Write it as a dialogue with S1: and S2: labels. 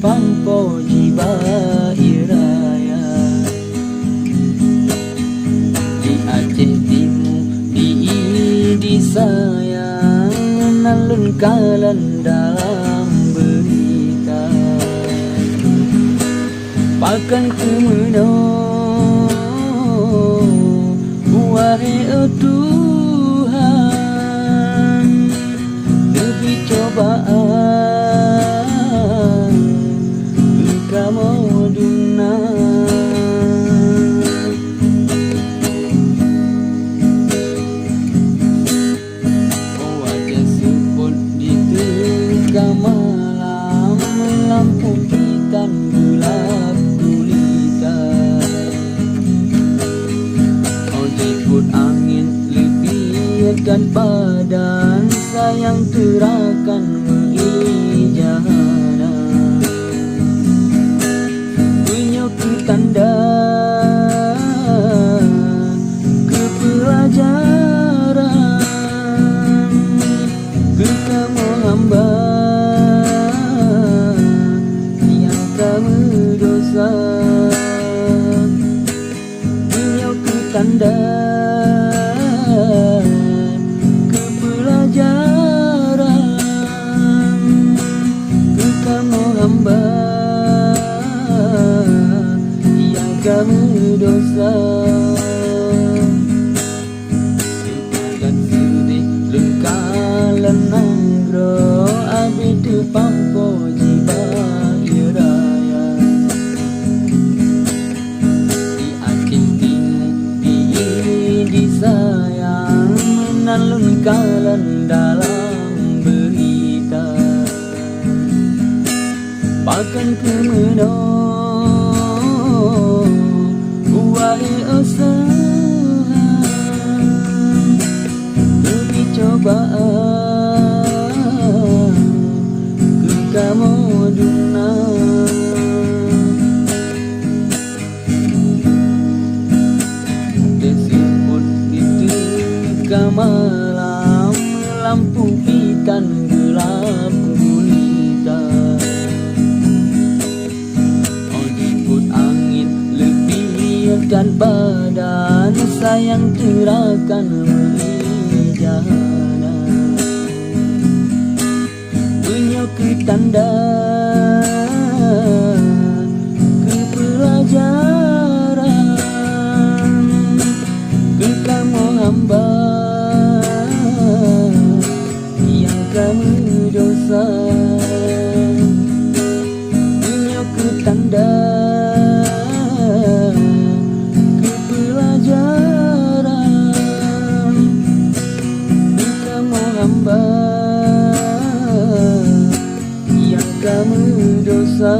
S1: pampo jiba iraya di Aceh Timur di sayang nalun kalan dalam berita pakan kemeno wahai Tuhan lebih cobaan kamu dunia wajah seput di tengah malam lampu hitam gelap gulita jemput angin lebihkan badan sayang terakan menghijana punya tanda kepelajaran ke kamu hamba yang kamu dosa punya tanda kepelajaran ke kamu hamba yang kamu dosa dan sedih lengkalan nanggro abid pampo jiba iraya di Aceh Timur di sayang menalun kalan dalam berita pakan kemeno wahai usaha lebih cobaan ke kamu dunia disebut itu malam lampu hitam gelap gulita jemput angin lebihkan badan sayang terakan menghijana punya tanda kepelajaran ke kamu hamba yang kamu dosa punya tanda kepelajaran ke kamu hamba yang kamu dosa.